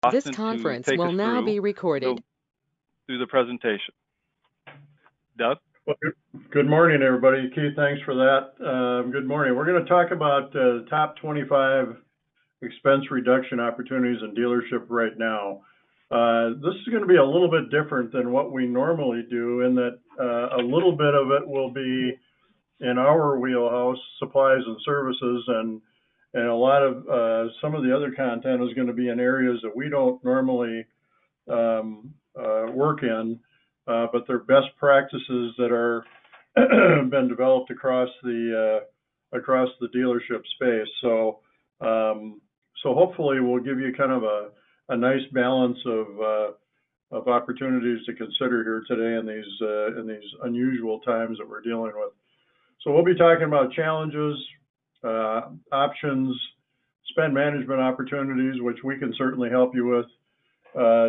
This Austin to conference take us will now through be the recorded. presentation. Doug? Well, good morning, everybody. Keith, thanks for that. Good morning. We're going to talk about top 25 expense reduction opportunities in dealership right now. This is going to be a little bit different than what we normally do in that a little bit of it will be in our wheelhouse, supplies and services, and a lot of some of the other content is going to be in areas that we don't normally work in, but they're best practices that are been developed across the dealership space. So hopefully we'll give you kind of a nice balance of opportunities to consider here today in these unusual times that we're dealing with. So we'll be talking about challenges, options, spend management opportunities, which we can certainly help you with,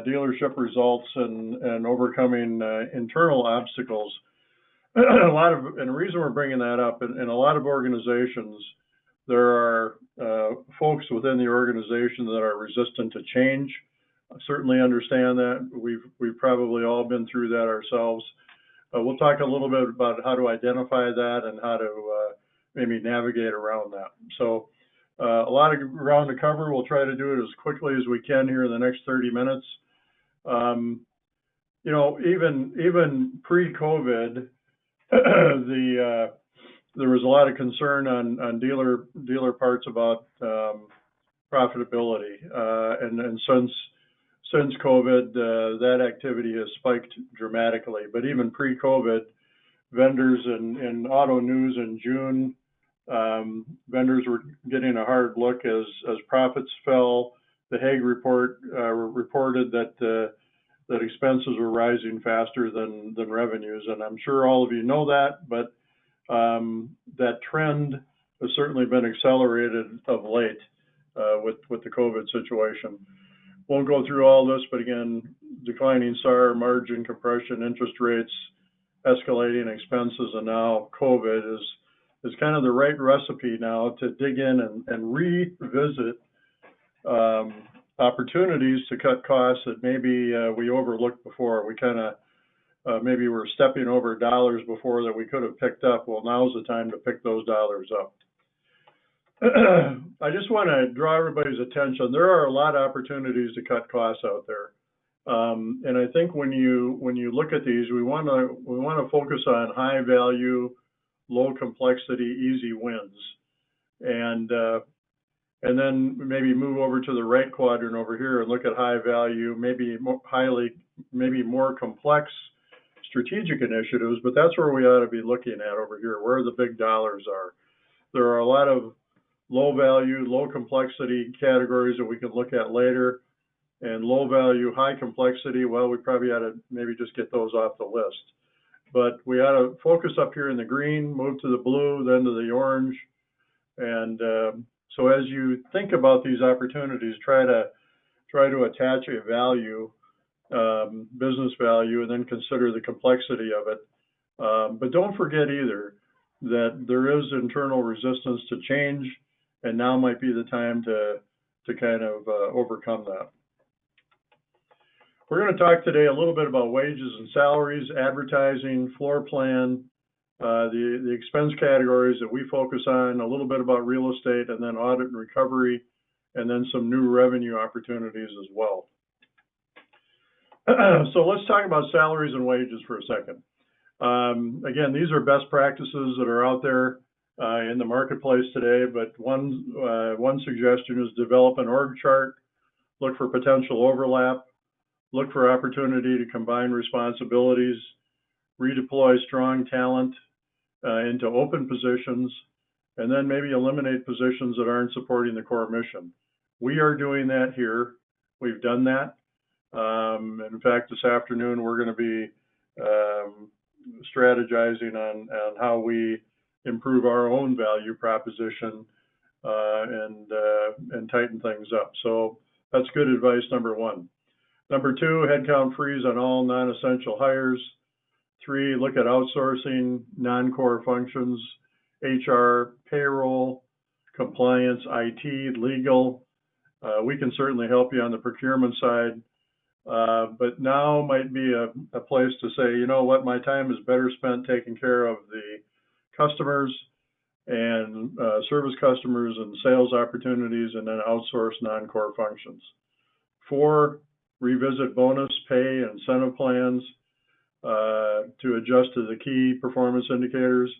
dealership results, and overcoming internal obstacles. And the reason we're bringing that up, in a lot of organizations, there are folks within the organization that are resistant to change. I certainly understand that. We've probably all been through that ourselves. We'll talk a little bit about how to identify that and how to maybe navigate around that. So a lot of ground to cover. We'll try to do it as quickly as we can here in the next 30 minutes. Even pre-COVID, there was a lot of concern on dealer parts about profitability, and since COVID, that activity has spiked dramatically. But even pre-COVID, vendors in auto news in June, vendors were getting a hard look as profits fell. The Hague report reported that expenses were rising faster than revenues, and I'm sure all of you know that, but that trend has certainly been accelerated of late with the COVID situation. Won't go through all this, but again, declining SAR, margin compression, interest rates, escalating expenses, and now COVID is kind of the right recipe now to dig in and revisit opportunities to cut costs that maybe we overlooked before. We kind of maybe we're stepping over dollars before that we could have picked up. Well, now's the time to pick those dollars up. I just want to draw everybody's attention. There are a lot of opportunities to cut costs out there, and I think when you look at these, we want to focus on high value, low complexity, easy wins, and then maybe move over to the right quadrant over here and look at high value, maybe more complex strategic initiatives. But that's where we ought to be looking at over here, where the big dollars are. There are a lot of low value, low complexity categories that we can look at later, and low value, high complexity, well, we probably ought to maybe just get those off the list. But we ought to focus up here in the green, move to the blue, then to the orange. And so as you think about these opportunities, try to attach a value, business value, and then consider the complexity of it. But don't forget either that there is internal resistance to change, and now might be the time to kind of overcome that. We're going to talk today a little bit about wages and salaries, advertising, floor plan, the expense categories that we focus on, a little bit about real estate, and then audit and recovery, and then some new revenue opportunities as well. So let's talk about salaries and wages for a second. Again, these are best practices that are out there in the marketplace today, but one suggestion is develop an org chart, look for potential overlap, look for opportunity to combine responsibilities, redeploy strong talent into open positions, and then maybe eliminate positions that aren't supporting the core mission. We are doing that here. We've done that. In fact, this afternoon, we're going to be strategizing on how we improve our own value proposition and tighten things up. So that's good advice, number one. Number two, headcount freeze on all non-essential hires. 3, look at outsourcing non-core functions, HR, payroll, compliance, IT, legal, We can certainly help you on the procurement side, but now might be a place to say, you know what, my time is better spent taking care of the customers and service customers and sales opportunities, and then outsource non-core functions. 4, revisit bonus, pay, and incentive plans to adjust to the key performance indicators,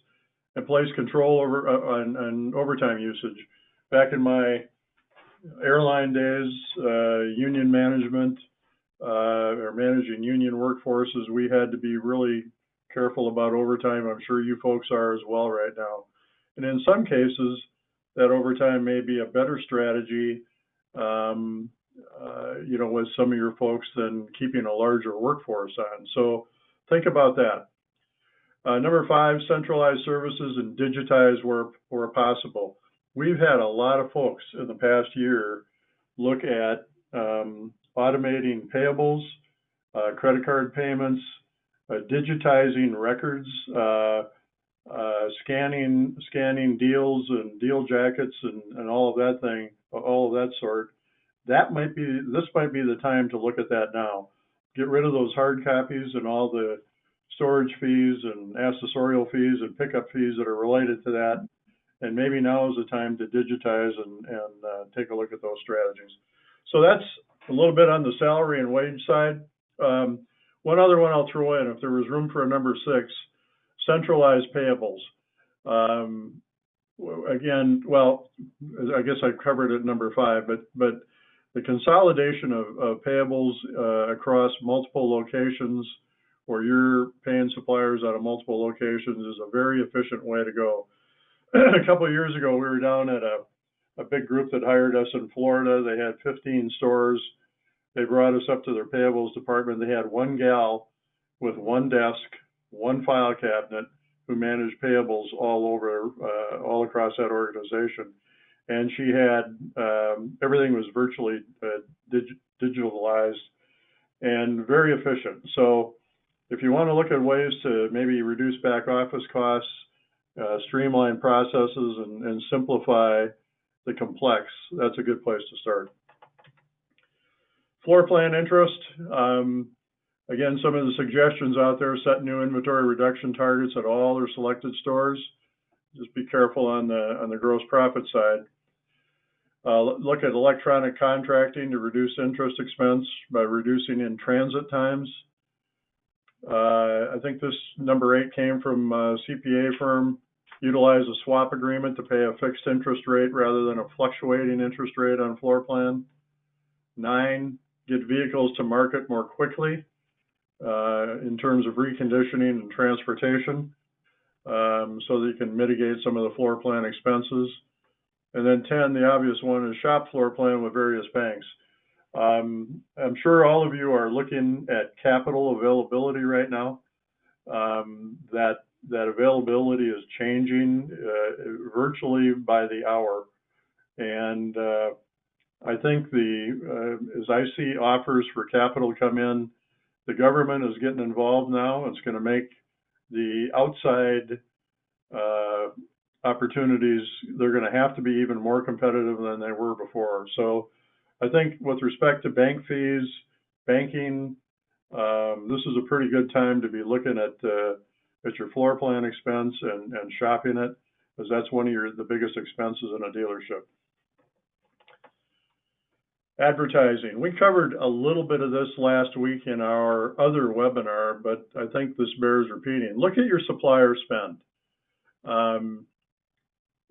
and place control over on overtime usage. Back in my airline days, union management or managing union workforces, we had to be really careful about overtime. I'm sure you folks are as well right now. And in some cases, that overtime may be a better strategy, with some of your folks than keeping a larger workforce on. So think about that. Number 5, centralize services and digitize where possible. We've had a lot of folks in the past year look at automating payables, credit card payments, digitizing records, scanning deals and deal jackets and all of that sort. This might be the time to look at that now. Get rid of those hard copies and all the storage fees and accessorial fees and pickup fees that are related to that. And maybe now is the time to digitize and take a look at those strategies. So that's a little bit on the salary and wage side. One other one I'll throw in, if there was room for a number 6, centralized payables. Again, well, I guess I covered it number 5, but the consolidation of payables across multiple locations, where you're paying suppliers out of multiple locations, is a very efficient way to go. A couple of years ago, we were down at a big group that hired us in Florida. They had 15 stores. They brought us up to their payables department. They had one gal with one desk, one file cabinet, who managed payables all across that organization. And she had, everything was virtually digitalized and very efficient. So if you want to look at ways to maybe reduce back office costs, streamline processes, and simplify the complex, that's a good place to start. Floor plan interest. Again, some of the suggestions out there: set new inventory reduction targets at all or selected stores. Just be careful on the gross profit side. Look at electronic contracting to reduce interest expense by reducing in-transit times. I think this number 8 came from a CPA firm. Utilize a swap agreement to pay a fixed interest rate rather than a fluctuating interest rate on floor plan. 9, get vehicles to market more quickly in terms of reconditioning and transportation, so that you can mitigate some of the floor plan expenses. And then 10, the obvious one, is shop floor plan with various banks. I'm sure all of you are looking at capital availability right now. That availability is changing virtually by the hour. And I think as I see offers for capital come in, the government is getting involved now. It's going to make the outside opportunities, they're going to have to be even more competitive than they were before. So I think with respect to bank fees, banking, this is a pretty good time to be looking at your floor plan expense and shopping it, because that's one of the biggest expenses in a dealership. Advertising. We covered a little bit of this last week in our other webinar, but I think this bears repeating. Look at your supplier spend.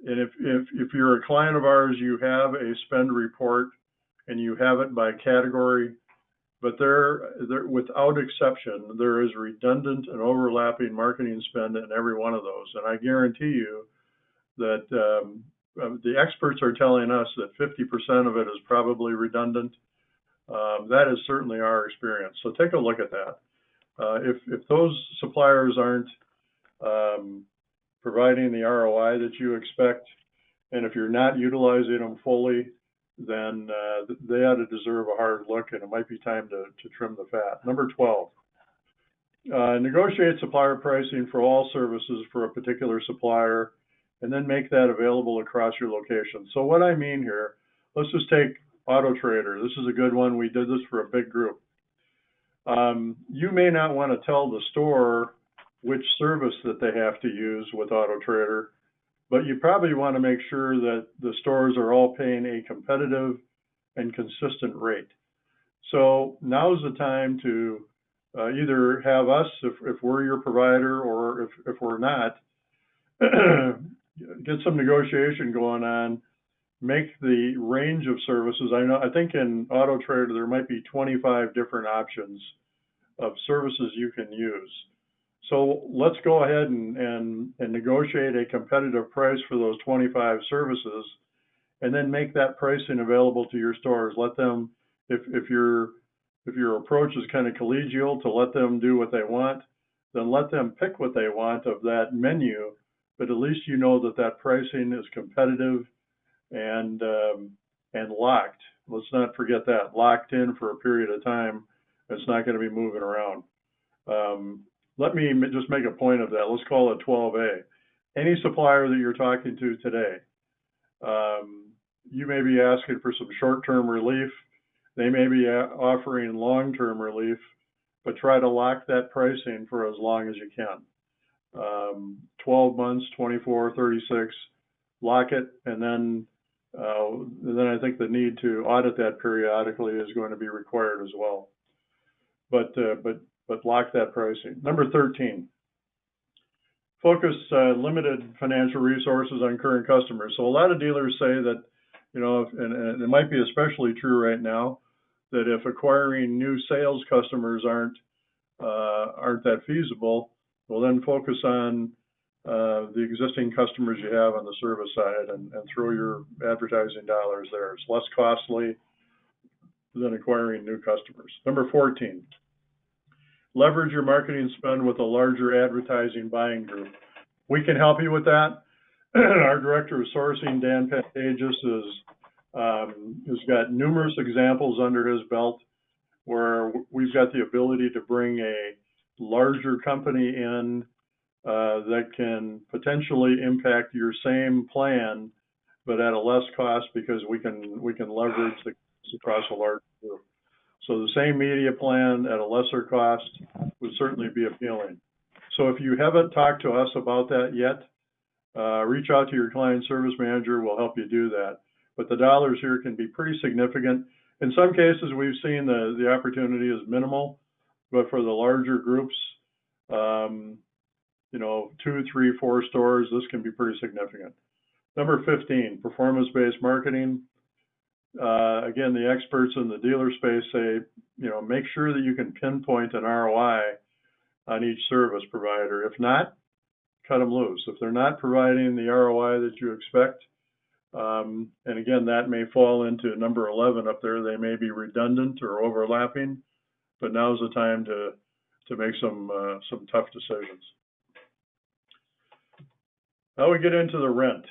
And if you're a client of ours, you have a spend report and you have it by category, but there without exception, there is redundant and overlapping marketing spend in every one of those. And I guarantee you that the experts are telling us that 50% of it is probably redundant. That is certainly our experience. So take a look at that. If those suppliers aren't providing the ROI that you expect, and if you're not utilizing them fully, then they ought to deserve a hard look, and it might be time to trim the fat. Number 12, negotiate supplier pricing for all services for a particular supplier, and then make that available across your location. So what I mean here, let's just take Auto Trader. This is a good one. We did this for a big group. You may not want to tell the store which service that they have to use with Auto Trader, but you probably want to make sure that the stores are all paying a competitive and consistent rate. So now's the time to either have us, if we're your provider, or if we're not, get some negotiation going on, make the range of services. I think in Auto Trader there might be 25 different options of services you can use. So let's go ahead and negotiate a competitive price for those 25 services, and then make that pricing available to your stores. Let them, if your approach is kind of collegial, to let them do what they want, then let them pick what they want of that menu. But at least you know that that pricing is competitive and locked. Let's not forget that, locked in for a period of time. It's not going to be moving around. Let me just make a point of that. Let's call it 12A. Any supplier that you're talking to today, you may be asking for some short-term relief. They may be offering long-term relief, but try to lock that pricing for as long as you can. 12 months, 24, 36, lock it, and then I think the need to audit that periodically is going to be required as well. But lock that pricing. Number 13, focus limited financial resources on current customers. So a lot of dealers say that, and it might be especially true right now, that if acquiring new sales customers aren't that feasible, well, then focus on the existing customers you have on the service side and throw your advertising dollars there. It's less costly than acquiring new customers. Number 14, leverage your marketing spend with a larger advertising buying group. We can help you with that. Our director of sourcing, Dan Pantages, has got numerous examples under his belt where we've got the ability to bring a larger company in that can potentially impact your same plan, but at a less cost, because we can leverage the across a large group. So the same media plan at a lesser cost would certainly be appealing. So if you haven't talked to us about that yet, reach out to your client service manager. We'll help you do that. But the dollars here can be pretty significant. In some cases, we've seen the opportunity is minimal, but for the larger groups, 2, 3, 4 stores, this can be pretty significant. Number 15, performance-based marketing. Again, the experts in the dealer space say, make sure that you can pinpoint an ROI on each service provider. If not, cut them loose. If they're not providing the ROI that you expect, and again, that may fall into number 11 up there. They may be redundant or overlapping, but now's the time to make some tough decisions. Now we get into the rent.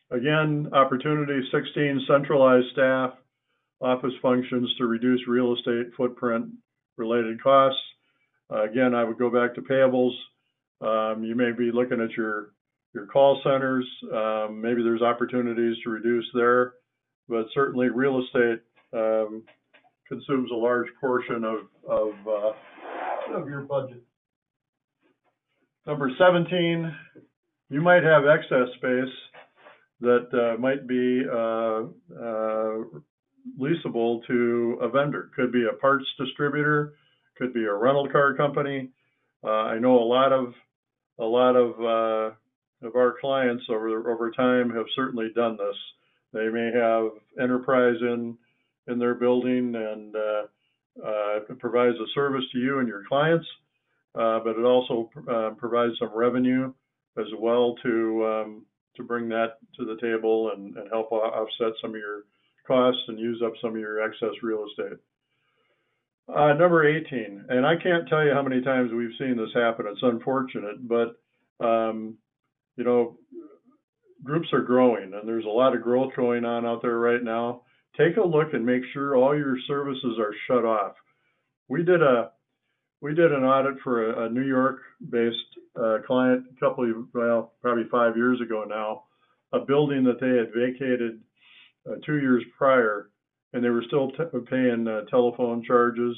Again, opportunity 16, centralized staff, office functions to reduce real estate footprint related costs. Again, I would go back to payables. You may be looking at your call centers. Maybe there's opportunities to reduce there, but certainly real estate consumes a large portion of your budget. Number 17, you might have excess space that might be leasable to a vendor. Could be a parts distributor, could be a rental car company. I know a lot of our clients over time have certainly done this. They may have enterprise in their building, and it provides a service to you and your clients, but it also provides some revenue as well to bring that to the table and help offset some of your costs and use up some of your excess real estate. Number 18, and I can't tell you how many times we've seen this happen. It's unfortunate, but groups are growing, and there's a lot of growth going on out there right now. Take a look and make sure all your services are shut off. We did an audit for a New York-based client probably 5 years ago now, a building that they had vacated 2 years prior, and they were still paying telephone charges.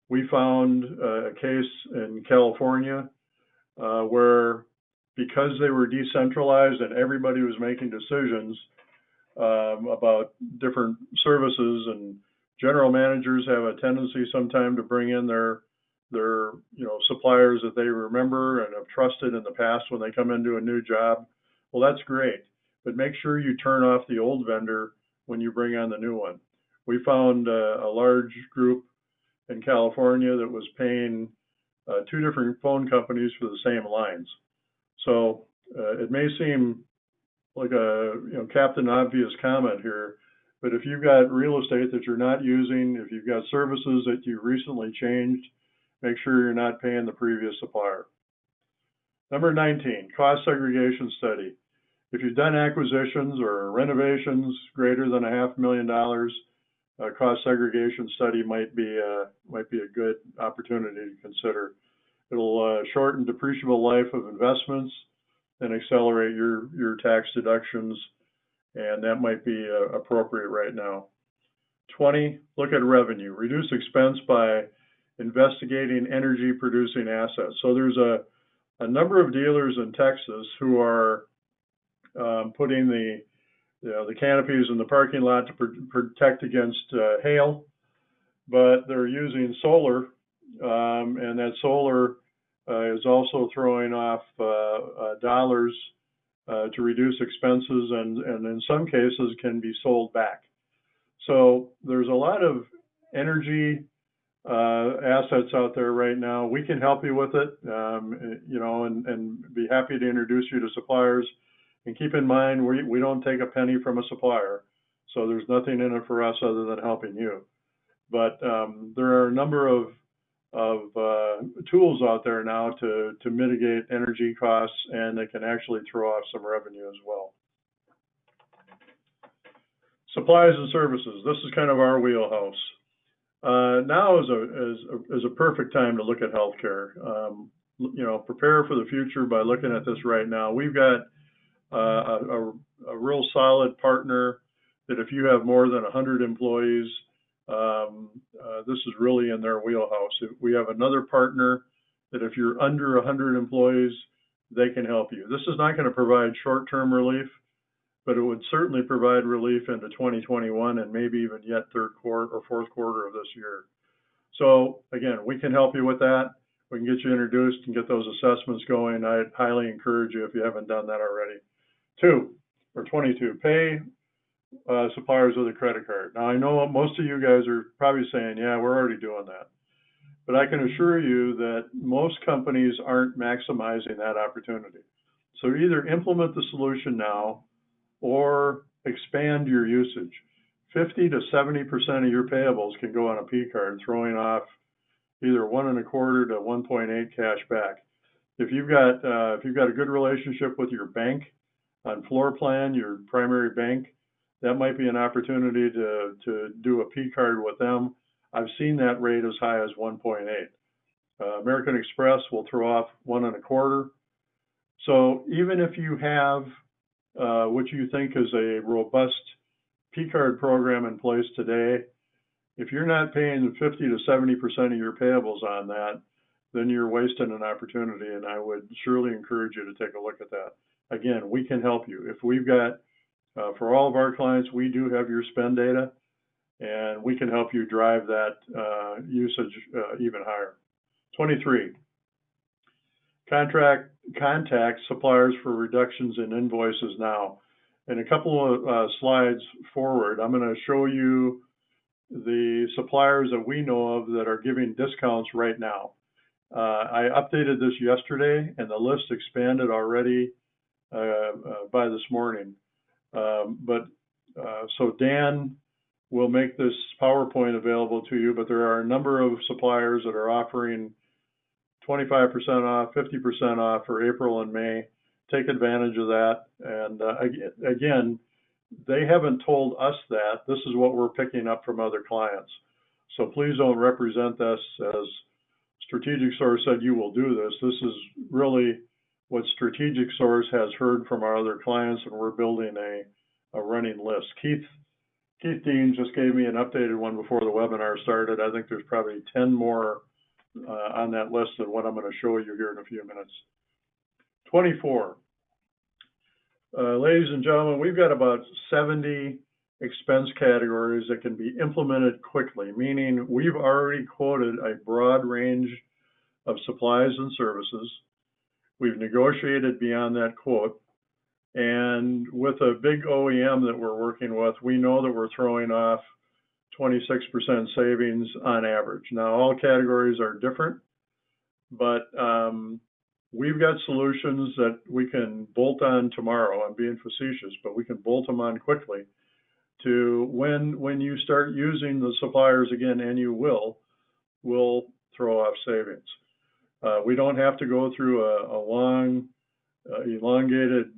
We found a case in California where, because they were decentralized and everybody was making decisions about different services, and general managers have a tendency sometime to bring in their suppliers that they remember and have trusted in the past when they come into a new job. Well, that's great, but make sure you turn off the old vendor when you bring on the new one. We found a large group in California that was paying 2 different phone companies for the same lines. So it may seem like a Captain Obvious comment here, but if you've got real estate that you're not using, if you've got services that you recently changed, make sure you're not paying the previous supplier. Number 19, cost segregation study. If you've done acquisitions or renovations greater than $500,000, a cost segregation study might be a good opportunity to consider. It'll shorten depreciable life of investments and accelerate your tax deductions, and that might be appropriate right now. 20, look at revenue. Reduce expense by investigating energy producing assets. So there's a number of dealers in Texas who are putting the canopies in the parking lot to protect against hail, but they're using solar, and that solar is also throwing off dollars to reduce expenses, and in some cases can be sold back. So there's a lot of energy assets out there right now. We can help you with it, and be happy to introduce you to suppliers. And keep in mind, we don't take a penny from a supplier, so there's nothing in it for us other than helping you. But there are a number of tools out there now to mitigate energy costs, and they can actually throw off some revenue as well. Supplies and services. This is kind of our wheelhouse. Now is a perfect time to look at healthcare. Prepare for the future by looking at this right now. We've got a real solid partner that if you have more than 100 employees, this is really in their wheelhouse. We have another partner that if you're under 100 employees, they can help you. This is not going to provide short-term relief, but it would certainly provide relief into 2021 and maybe even yet third quarter or fourth quarter of this year. So again, we can help you with that. We can get you introduced and get those assessments going. I'd highly encourage you if you haven't done that already. 22, pay suppliers with a credit card. Now I know most of you guys are probably saying, yeah, we're already doing that. But I can assure you that most companies aren't maximizing that opportunity. So either implement the solution now or expand your usage. 50 to 70% of your payables can go on a P card, throwing off either 1.25 to 1.8 cash back. If you've got a good relationship with your bank on floor plan, your primary bank, that might be an opportunity to do a P card with them. I've seen that rate as high as 1.8. American Express will throw off 1.25. So even if you have what you think is a robust P card program in place today, if you're not paying 50 to 70% of your payables on that, then you're wasting an opportunity, and I would surely encourage you to take a look at that. Again, we can help you. If we've got, for all of our clients, we do have your spend data, and we can help you drive that usage even higher. 23, contact suppliers for reductions in invoices now. In a couple of slides forward, I'm going to show you the suppliers that we know of that are giving discounts right now. I updated this yesterday, and the list expanded already by this morning. So Dan will make this PowerPoint available to you, but there are a number of suppliers that are offering 25% off, 50% off for April and May. Take advantage of that. And again, they haven't told us that. This is what we're picking up from other clients. So please don't represent this as StrategicSource said you will do this. This is really what StrategicSource has heard from our other clients, and we're building a running list. Keith Keith Dean just gave me an updated one before the webinar started. I think there's probably 10 more on that list than what I'm going to show you here in a few minutes. 24. Ladies and gentlemen, we've got about 70 expense categories that can be implemented quickly, meaning we've already quoted a broad range of supplies and services. We've negotiated beyond that quote. And with a big OEM that we're working with, we know that we're throwing off 26% savings on average. Now, all categories are different, but we've got solutions that we can bolt on tomorrow. I'm being facetious, but we can bolt them on quickly to when you start using the suppliers again, and you will throw off savings. We don't have to go through a long, elongated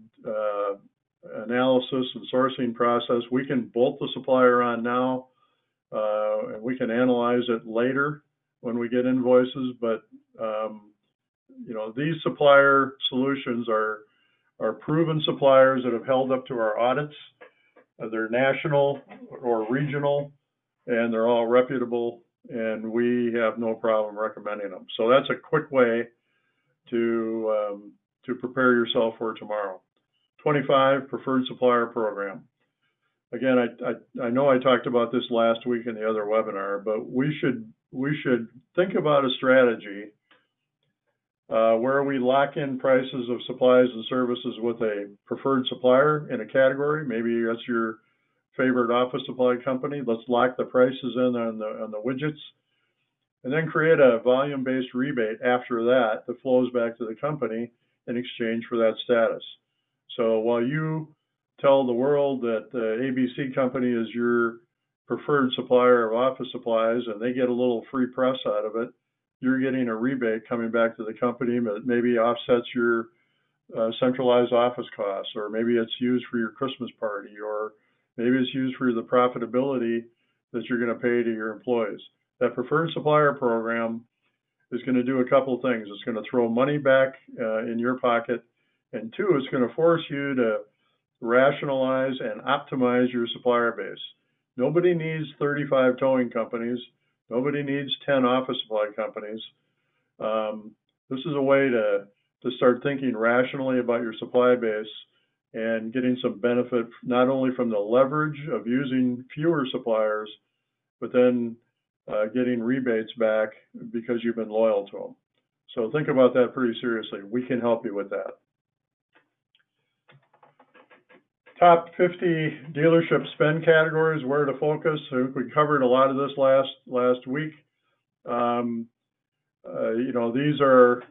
analysis and sourcing process. We can bolt the supplier on now, and we can analyze it later when we get invoices. But you know, these supplier solutions are proven suppliers that have held up to our audits. They're national or regional, and they're all reputable, and we have no problem recommending them. So that's a quick way to prepare yourself for tomorrow. 25, preferred supplier program. Again, I know I talked about this last week in the other webinar, but we should think about a strategy where we lock in prices of supplies and services with a preferred supplier in a category. Maybe that's your favorite office supply company. Let's lock the prices in on the widgets, and then create a volume-based rebate after that flows back to the company in exchange for that status. So while you tell the world that the ABC company is your preferred supplier of office supplies and they get a little free press out of it, you're getting a rebate coming back to the company that maybe offsets your centralized office costs, or maybe it's used for your Christmas party, or maybe it's used for the profitability that you're going to pay to your employees. That preferred supplier program is going to do a couple of things. It's going to throw money back in your pocket, and two, it's going to force you to rationalize and optimize your supplier base. Nobody needs 35 towing companies. Nobody needs 10 office supply companies. This is a way to start thinking rationally about your supply base and getting some benefit not only from the leverage of using fewer suppliers, but then getting rebates back because you've been loyal to them. So think about that pretty seriously. We can help you with that. Top 50 dealership spend categories, where to focus. So we covered a lot of this last week. You know, these are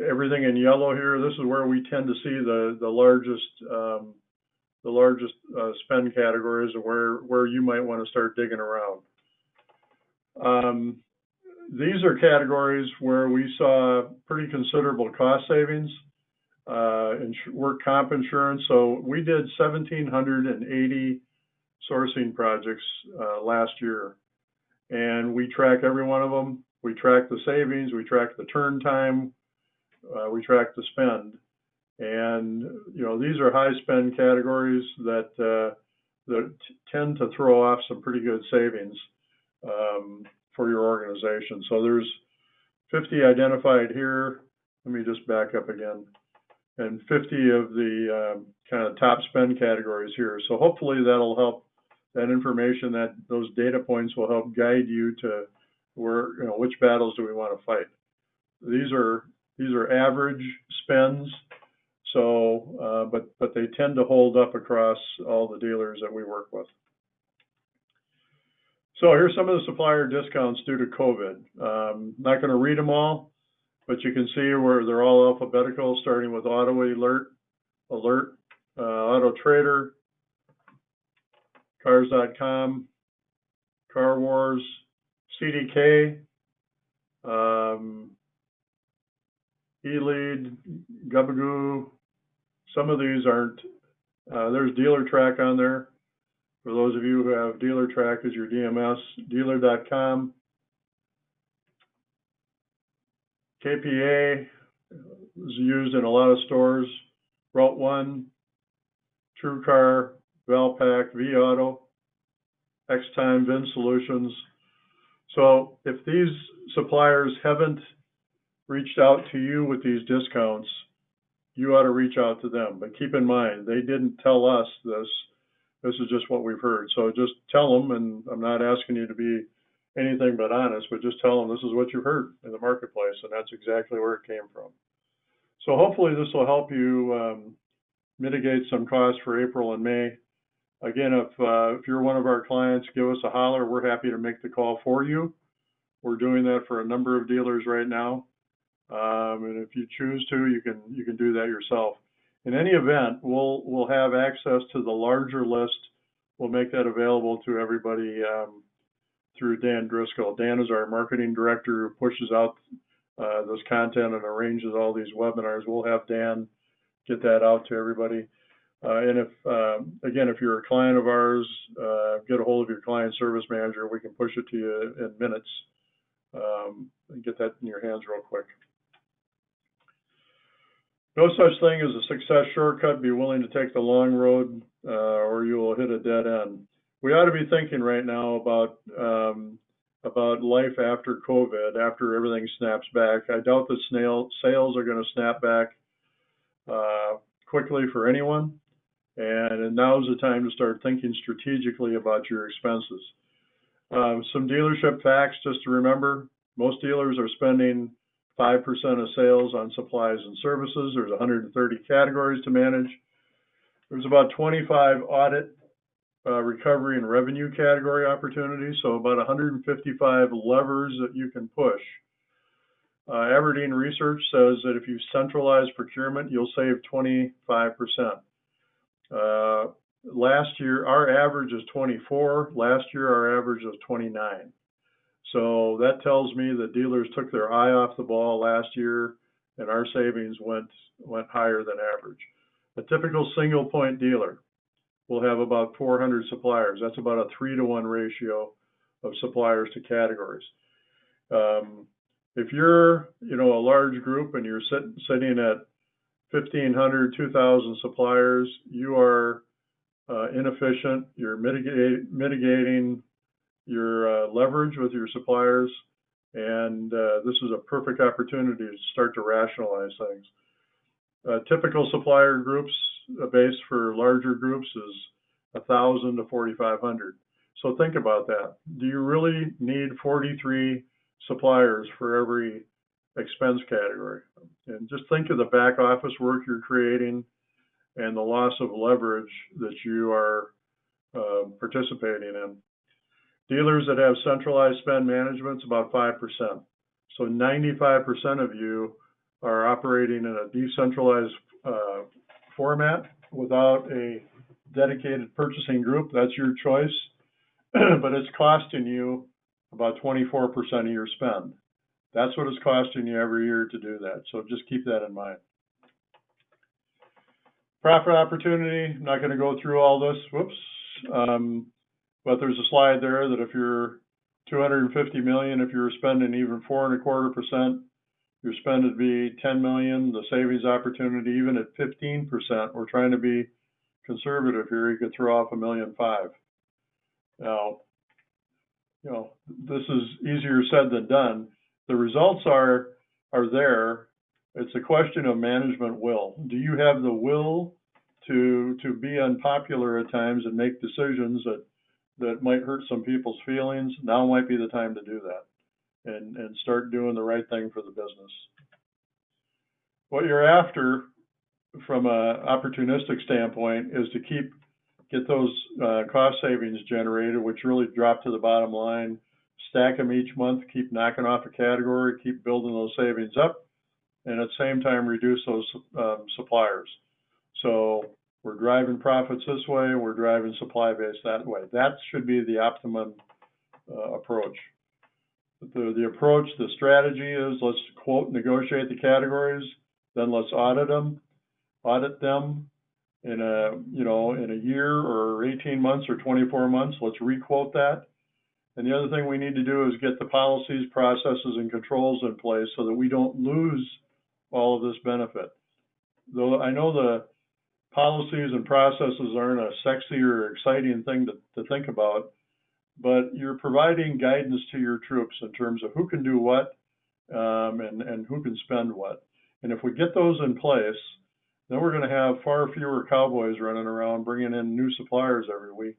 everything in yellow here. This is where we tend to see the largest spend categories, and where you might want to start digging around. These are categories where we saw pretty considerable cost savings. Work comp insurance. So we did 1,780 sourcing projects last year, and we track every one of them. We track the savings, we track the turn time, we track the spend, and you know, these are high spend categories that tend to throw off some pretty good savings for your organization. So there's 50 identified here. Let me just back up again. And 50 of the kind of top spend categories here. So hopefully that'll help, that information, those data points will help guide you to where, you know, which battles do we want to fight. These are average spends, so but they tend to hold up across all the dealers that we work with. So here's some of the supplier discounts due to COVID. Not going to read them all, but you can see where they're all alphabetical, starting with Auto Alert, Auto Trader, Cars.com, Car Wars, CDK, eLead, Gubagoo. Some of these aren't. There's Dealer Track on there. For those of you who have Dealer Track as your DMS, Dealer.com. KPA is used in a lot of stores. Route 1, TrueCar, Valpak, vAuto. X-Time, VIN Solutions. So if these suppliers haven't reached out to you with these discounts, you ought to reach out to them. But keep in mind, they didn't tell us this. This is just what we've heard. So just tell them, and I'm not asking you to be anything but honest, but just tell them this is what you heard in the marketplace, and that's exactly where it came from. So hopefully this will help you mitigate some costs for April and May. Again, if you're one of our clients, give us a holler. We're happy to make the call for you. We're doing that for a number of dealers right now. And if you choose to, you can do that yourself. In any event, we'll have access to the larger list. We'll make that available to everybody through Dan Driscoll. Dan is our marketing director who pushes out this content and arranges all these webinars. We'll have Dan get that out to everybody. And if you're a client of ours, get a hold of your client service manager. We can push it to you in minutes and get that in your hands real quick. No such thing as a success shortcut. Be willing to take the long road or you will hit a dead end. We ought to be thinking right now about life after COVID, after everything snaps back. I doubt that sales are going to snap back quickly for anyone. And now's the time to start thinking strategically about your expenses. Some dealership facts just to remember. Most dealers are spending 5% of sales on supplies and services. There's 130 categories to manage. There's about 25 audit, recovery, and revenue category opportunities, so about 155 levers that you can push. Aberdeen Research says that if you centralize procurement, you'll save 25%. Last year, our average is 24. Last year, our average was 29. So that tells me that dealers took their eye off the ball last year, and our savings went higher than average. A typical single point dealer will have about 400 suppliers. That's about a 3-to-1 ratio of suppliers to categories. If you're, a large group and you're sitting at 1,500, 2,000 suppliers, you are inefficient. You're mitigating your leverage with your suppliers, and this is a perfect opportunity to start to rationalize things. Typical supplier groups base for larger groups is 1,000 to 4,500. So think about that. Do you really need 43 suppliers for every expense category? And just think of the back office work you're creating and the loss of leverage that you are participating in. Dealers that have centralized spend management is about 5%. So 95% of you are operating in a decentralized format without a dedicated purchasing group. That's your choice, but it's costing you about 24% of your spend. That's what it's costing you every year to do that. So just keep that in mind. Profit opportunity, I'm not going to go through all this, but there's a slide there that if you're 250 million, if you're spending even 4.25%, your spend would be 10 million. The savings opportunity, even at 15%, we're trying to be conservative here. You could throw off $1.5 million. Now, this is easier said than done. The results are there. It's a question of management will. Do you have the will to be unpopular at times and make decisions that might hurt some people's feelings? Now might be the time to do that and start doing the right thing for the business. What you're after from an opportunistic standpoint is to get those cost savings generated, which really drop to the bottom line, stack them each month, keep knocking off a category, keep building those savings up, and at the same time reduce those suppliers. So we're driving profits this way, we're driving supply base that way. That should be the optimum approach. The approach, the strategy is let's quote negotiate the categories, then let's audit them in a year or 18 months or 24 months. Let's requote that. And the other thing we need to do is get the policies, processes, and controls in place so that we don't lose all of this benefit. Though I know the policies and processes aren't a sexy or exciting thing to think about, but you're providing guidance to your troops in terms of who can do what, and who can spend what. And if we get those in place, then we're going to have far fewer cowboys running around bringing in new suppliers every week,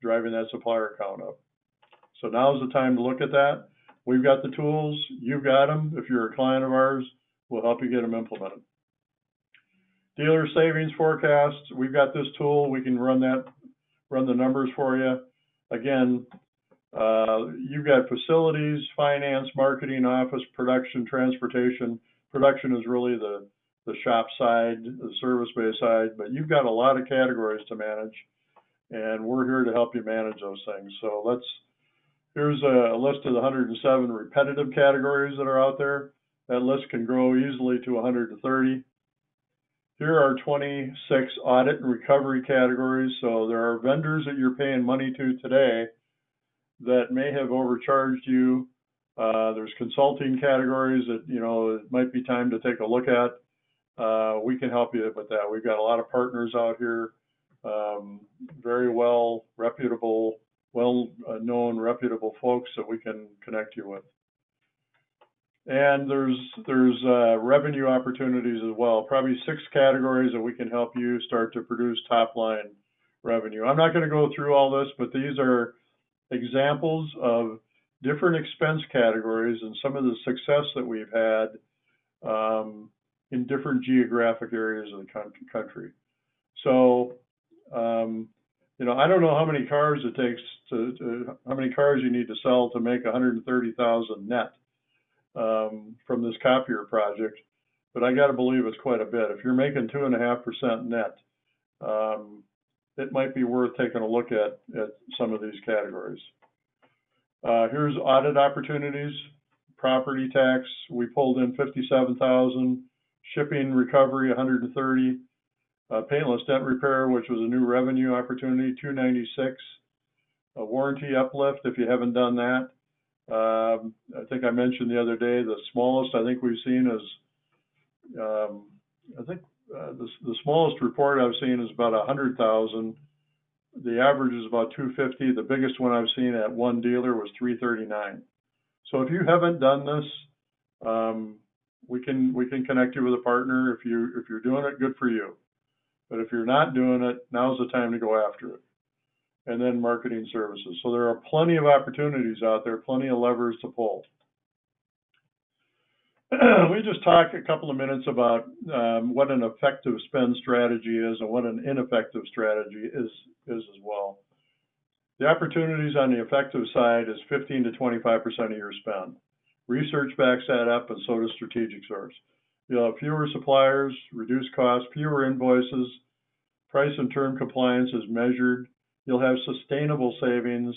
driving that supplier count up. So now's the time to look at that. We've got the tools, you've got them. If you're a client of ours, we'll help you get them implemented. Dealer savings forecasts, we've got this tool. We can run the numbers for you. Again, you've got facilities, finance, marketing, office, production, transportation. Production is really the shop side, the service-based side, but you've got a lot of categories to manage, and we're here to help you manage those things. So here's a list of the 107 repetitive categories that are out there. That list can grow easily to 130. Here are 26 audit and recovery categories. So there are vendors that you're paying money to today that may have overcharged you. There's consulting categories that, it might be time to take a look at. We can help you with that. We've got a lot of partners out here, very reputable, well-known, reputable folks that we can connect you with. And there's revenue opportunities as well. Probably 6 categories that we can help you start to produce top-line revenue. I'm not going to go through all this, but these are examples of different expense categories and some of the success that we've had in different geographic areas of the country. So, I don't know how many cars it takes how many cars you need to sell to make 130,000 net from this copier project, but I got to believe it's quite a bit. If you're making 2.5% net, it might be worth taking a look at some of these categories. Here's audit opportunities. Property tax, we pulled in 57,000. Shipping recovery, 130. Paintless dent repair, which was a new revenue opportunity, 296. A warranty uplift, if you haven't done that. I think I mentioned the other day, the smallest I think we've seen is, the smallest report I've seen is about 100,000. The average is about 250. The biggest one I've seen at one dealer was 339. So if you haven't done this, we can connect you with a partner. If you're doing it, good for you. But if you're not doing it, now's the time to go after it. And then marketing services. So there are plenty of opportunities out there, plenty of levers to pull. We just talked a couple of minutes about what an effective spend strategy is and what an ineffective strategy is as well. The opportunities on the effective side is 15 to 25% of your spend. Research backs that up, and so does StrategicSource. You'll have fewer suppliers, reduced costs, fewer invoices, price and term compliance is measured. You'll have sustainable savings.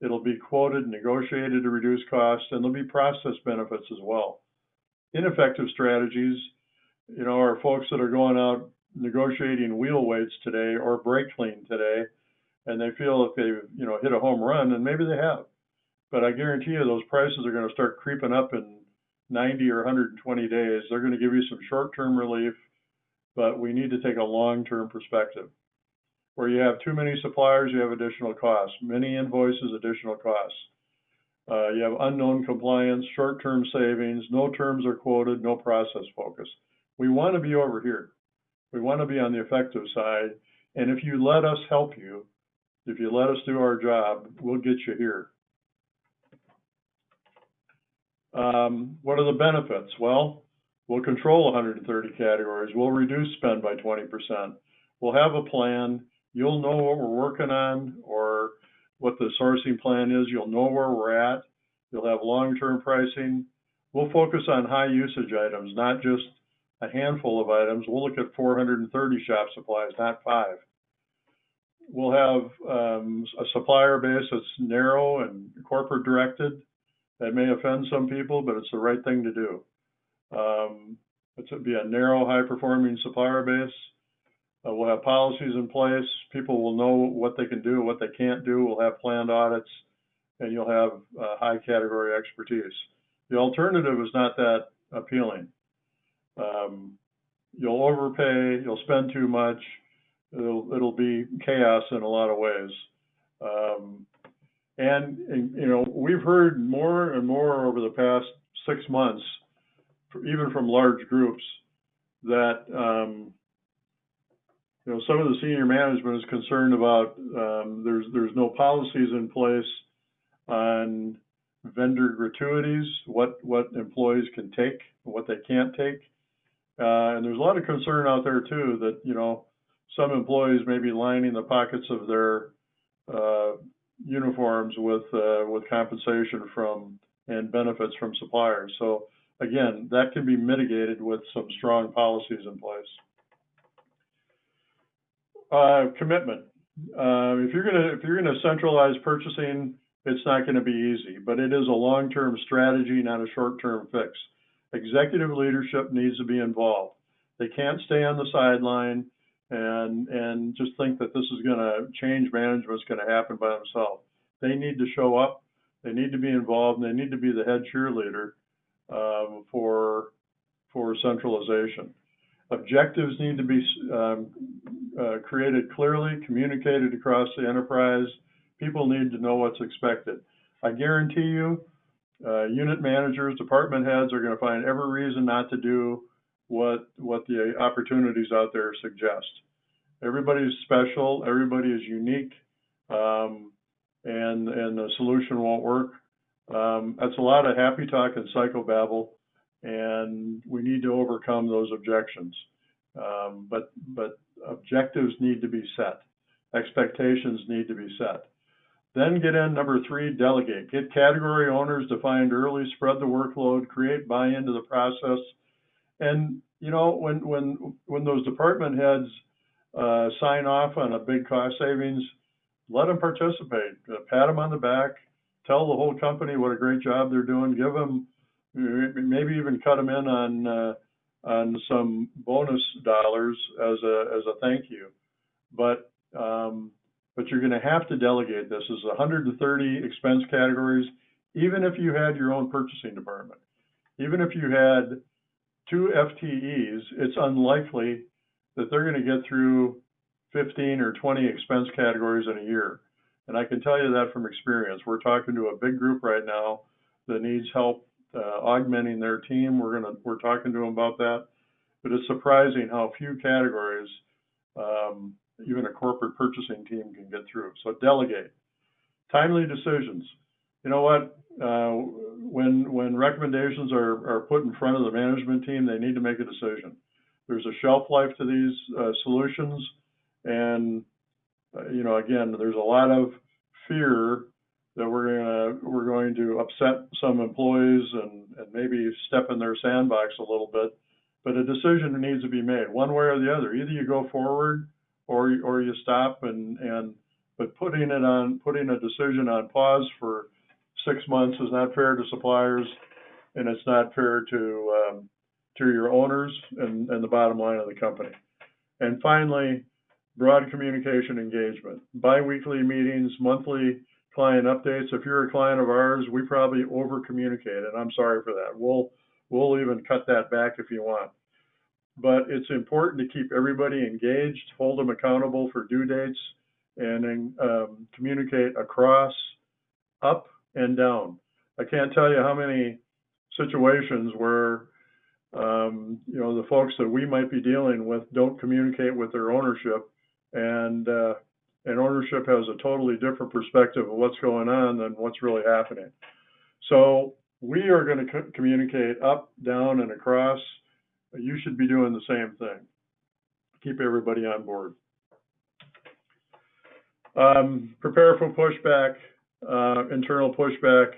It'll be quoted, negotiated to reduce costs, and there'll be process benefits as well. Ineffective strategies, are folks that are going out negotiating wheel weights today or brake clean today, and they feel if they've, hit a home run, and maybe they have. But I guarantee you those prices are going to start creeping up in 90 or 120 days. They're going to give you some short-term relief, but we need to take a long-term perspective. Where you have too many suppliers, you have additional costs. Many invoices, additional costs. You have unknown compliance, short-term savings, no terms are quoted, no process focus. We want to be over here. We want to be on the effective side. And if you let us help you, if you let us do our job, we'll get you here. What are the benefits? Well, we'll control 130 categories. We'll reduce spend by 20%. We'll have a plan. You'll know what we're working on or what the sourcing plan is. You'll know where we're at. You'll have long-term pricing. We'll focus on high usage items, not just a handful of items. We'll look at 430 shop supplies, not 5. We'll have a supplier base that's narrow and corporate directed. That may offend some people, but it's the right thing to do. It's to be a narrow, high-performing supplier base. We'll have policies in place. People will know what they can do, what they can't do. We'll have planned audits, and you'll have high category expertise. The alternative is not that appealing. You'll overpay, you'll spend too much. It'll be chaos in a lot of ways. And you know, we've heard more and more over the past 6 months, even from large groups, that you know, some of the senior management is concerned about there's no policies in place on vendor gratuities, what employees can take, what they can't take, and there's a lot of concern out there too that, you know, some employees may be lining the pockets of their uniforms with compensation from and benefits from suppliers. So again, that can be mitigated with some strong policies in place. Commitment. If you're gonna centralize purchasing, it's not going to be easy, but it is a long-term strategy, not a short-term fix. Executive leadership needs to be involved. They can't stay on the sideline and just think that this is going to change management's going to happen by themselves. They need to show up. They need to be involved, and they need to be the head cheerleader for centralization. Objectives need to be created clearly, communicated across the enterprise. People need to know what's expected. I guarantee you, unit managers, department heads are going to find every reason not to do what the opportunities out there suggest. Everybody's special, everybody is unique, and the solution won't work. That's a lot of happy talk and psychobabble, and we need to overcome those objections. But objectives need to be set. Expectations need to be set. Then get in number 3, delegate. Get category owners defined early, spread the workload, create buy-in to the process. And you know, when those department heads sign off on a big cost savings, let them participate. Pat them on the back. Tell the whole company what a great job they're doing. Give them, maybe even cut them in on some bonus dollars as a thank you. But you're going to have to delegate this. This is 130 expense categories. Even if you had your own purchasing department, even if you had 2 FTEs, it's unlikely that they're going to get through 15 or 20 expense categories in a year. And I can tell you that from experience. We're talking to a big group right now that needs help augmenting their team. We're talking to them about that. But it's surprising how few categories even a corporate purchasing team can get through. So delegate. Timely decisions. You know what? When recommendations are put in front of the management team, they need to make a decision. There's a shelf life to these solutions, and you know, again, there's a lot of fear that we're going to upset some employees and maybe step in their sandbox a little bit. But a decision needs to be made one way or the other. Either you go forward or you stop. But putting a decision on pause for 6 months is not fair to suppliers, and it's not fair to your owners and the bottom line of the company. And finally, broad communication engagement. Bi-weekly meetings, monthly client updates. If you're a client of ours, we probably over-communicate, and I'm sorry for that. We'll even cut that back if you want. But it's important to keep everybody engaged, hold them accountable for due dates, and then communicate across, up, and down. I can't tell you how many situations where you know, the folks that we might be dealing with don't communicate with their ownership, and ownership has a totally different perspective of what's going on than what's really happening. So we are going to communicate up, down, and across. You should be doing the same thing. Keep everybody on board. Prepare for pushback, internal pushback.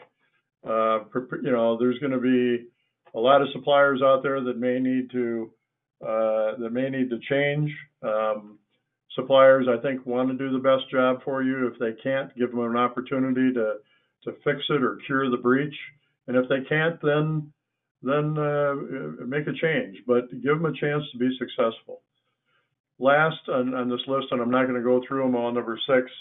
You know, there's going to be a lot of suppliers out there that may need to change. Suppliers, I think, want to do the best job for you. If they can't, give them an opportunity to fix it or cure the breach. And if they can't, then make a change, but give them a chance to be successful. Last on this list, and I'm not going to go through them all, number 6.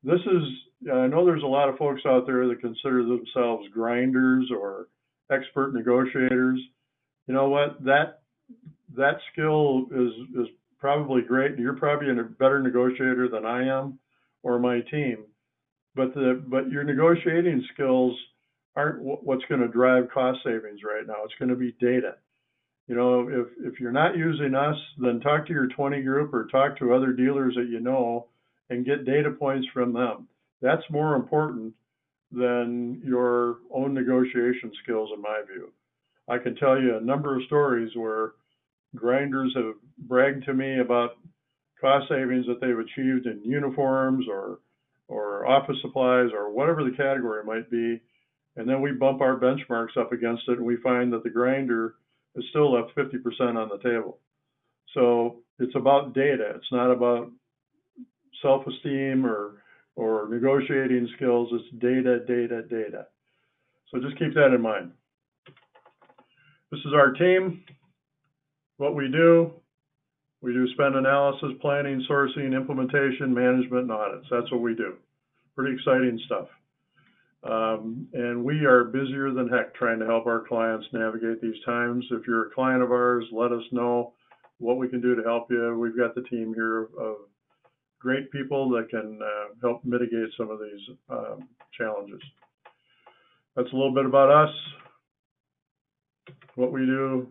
This is, I know there's a lot of folks out there that consider themselves grinders or expert negotiators. You know what? That skill is probably great. You're probably a better negotiator than I am or my team. but your negotiating skills aren't what's going to drive cost savings right now. It's going to be data. You know, if you're not using us, then talk to your 20 group or talk to other dealers that you know and get data points from them. That's more important than your own negotiation skills, in my view. I can tell you a number of stories where grinders have bragged to me about cost savings that they've achieved in uniforms or office supplies or whatever the category might be. And then we bump our benchmarks up against it and we find that the grinder is still left 50% on the table. So it's about data. It's not about self-esteem or negotiating skills. It's data, data, data. So just keep that in mind. This is our team. What we do spend analysis, planning, sourcing, implementation, management, and audits. That's what we do. Pretty exciting stuff. And we are busier than heck trying to help our clients navigate these times. If you're a client of ours, let us know what we can do to help you. We've got the team here of great people that can help mitigate some of these challenges. That's a little bit about us, what we do,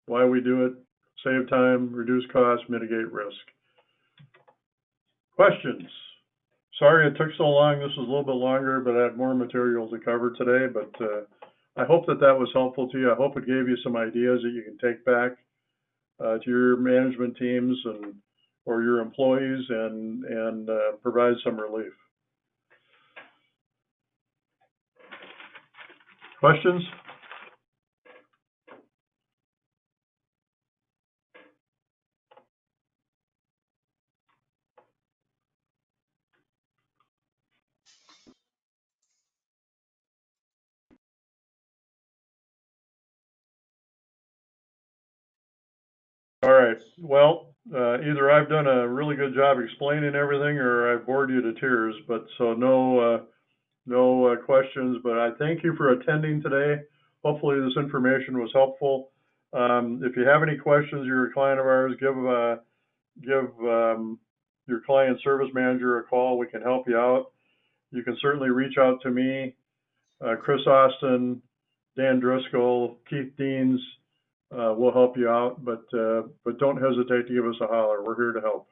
why we do it, save time, reduce costs, mitigate risk. Questions? Sorry it took so long. This was a little bit longer, but I had more material to cover today. But I hope that was helpful to you. I hope it gave you some ideas that you can take back to your management teams or your employees and provide some relief. Questions? All right. Well, either I've done a really good job explaining everything, or I've bored you to tears. But so no questions. But I thank you for attending today. Hopefully, this information was helpful. If you have any questions, you're a client of ours, give your client service manager a call. We can help you out. You can certainly reach out to me, Chris Austin, Dan Driscoll, Keith Deans. We'll help you out, but don't hesitate to give us a holler. We're here to help.